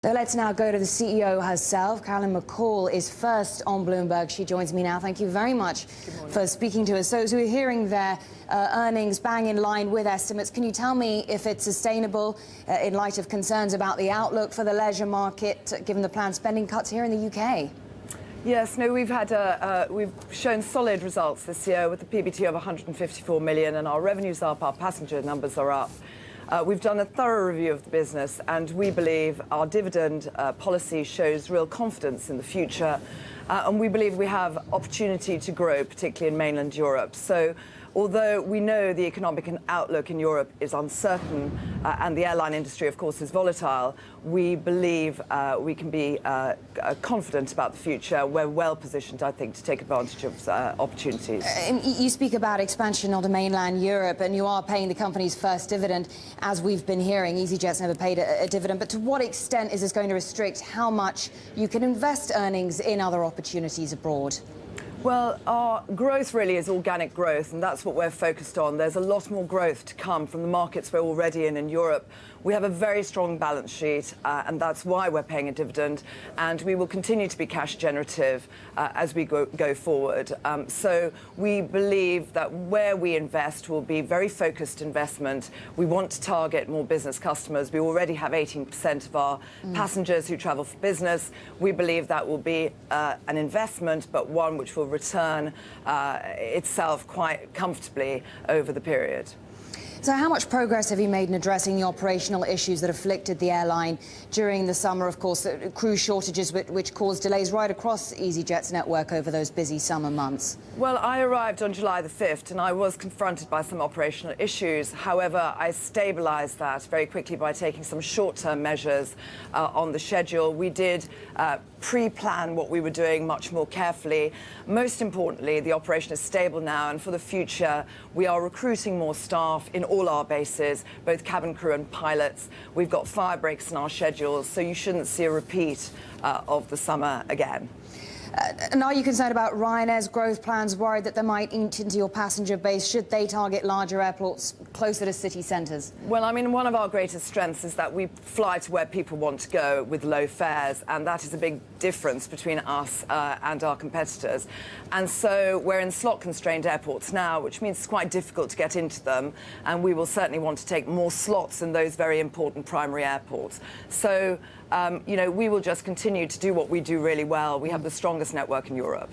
So let's now go to the CEO herself. Carolyn McCall is first on Bloomberg. She joins me now. Thank you very much for speaking to us. So as we're hearing there, earnings bang in line with estimates. Can you tell me if it's sustainable in light of concerns about the outlook for the leisure market, given the planned spending cuts here in the UK? Yes, no, we've shown solid results this year with a PBT of 154 million, and our revenues are up, our passenger numbers are up. We've done a thorough review of the business, and we believe our dividend policy shows real confidence in the future, and we believe we have opportunity to grow, particularly in mainland Europe. So although we know the economic outlook in Europe is uncertain and the airline industry, of course, is volatile, we believe we can be confident about the future. We're well positioned, I think, to take advantage of opportunities. You speak about expansion onto mainland Europe, and you are paying the company's first dividend. As we've been hearing, EasyJet's never paid a dividend. But to what extent is this going to restrict how much you can invest earnings in other opportunities abroad? Well, our growth really is organic growth, and that's what we're focused on. There's a lot more growth to come from the markets we're already in Europe. We have a very strong balance sheet, and that's why we're paying a dividend, and we will continue to be cash generative as we go forward. So we believe that where we invest will be very focused investment. We want to target more business customers. We already have 18% of our passengers who travel for business. We believe that will be an investment, but one which will return itself quite comfortably over the period. So how much progress have you made in addressing the operational issues that afflicted the airline during the summer? Of course, crew shortages which caused delays right across EasyJet's network over those busy summer months. Well, I arrived on July the 5th, and I was confronted by some operational issues. However, I stabilised that very quickly by taking some short-term measures on the schedule. We did pre-plan what we were doing much more carefully. Most importantly, the operation is stable now, and for the future, we are recruiting more staff in all our bases, both cabin crew and pilots. We've got fire breaks in our schedules, so you shouldn't see a repeat of the summer again. And are you concerned about Ryanair's growth plans, worried that they might eat into your passenger base should they target larger airports closer to city centres? Well, I mean, one of our greatest strengths is that we fly to where people want to go with low fares, and that is a big difference between us and our competitors. And so we're in slot-constrained airports now, which means it's quite difficult to get into them, and we will certainly want to take more slots in those very important primary airports. So, you know, we will just continue to do what we do really well. We have the strongest network in Europe.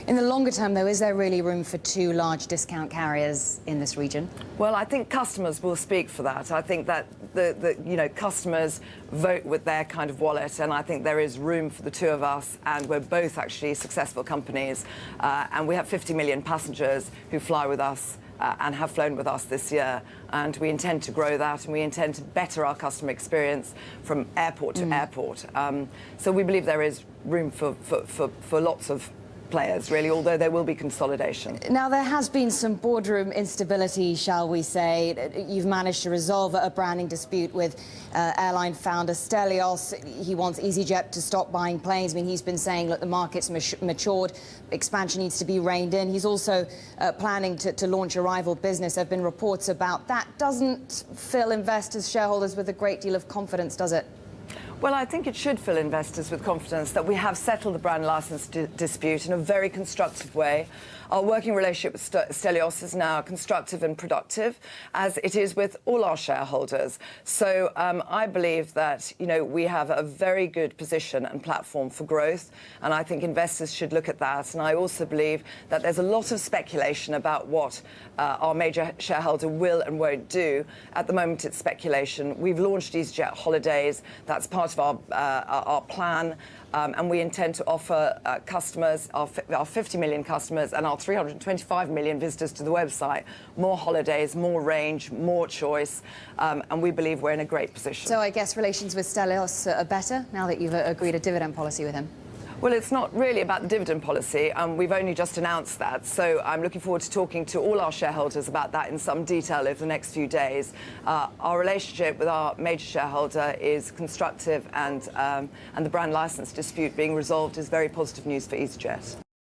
In the longer term, though, is there really room for two large discount carriers in this region? Well, I think customers will speak for that. I think that the customers vote with their kind of wallet, and I think there is room for the two of us, and we're both actually successful companies, and we have 50 million passengers who fly with us and have flown with us this year, and we intend to grow that, and we intend to better our customer experience from airport to airport. So we believe there is room for lots of players, really, although there will be consolidation. Now, there has been some boardroom instability, shall we say. You've managed to resolve a branding dispute with airline founder Stelios. He wants EasyJet to stop buying planes. I mean, he's been saying, look, the market's matured, expansion needs to be reined in. He's also planning to launch a rival business. There have been reports about that. Doesn't fill investors, shareholders with a great deal of confidence, does it? Well, I think it should fill investors with confidence that we have settled the brand licence dispute in a very constructive way. Our working relationship with Stelios is now constructive and productive, as it is with all our shareholders. So I believe that, you know, we have a very good position and platform for growth, and I think investors should look at that. And I also believe that there's a lot of speculation about what our major shareholder will and won't do. At the moment, it's speculation. We've launched EasyJet Holidays. That's part of our plan. And we intend to offer customers, our 50 million customers and our 325 million visitors to the website, more holidays, more range, more choice, and we believe we're in a great position. So I guess relations with Stelios are better now that you've agreed a dividend policy with him? Well, it's not really about the dividend policy. We've only just announced that, so I'm looking forward to talking to all our shareholders about that in some detail over the next few days. Our relationship with our major shareholder is constructive, and the brand licence dispute being resolved is very positive news for EasyJet.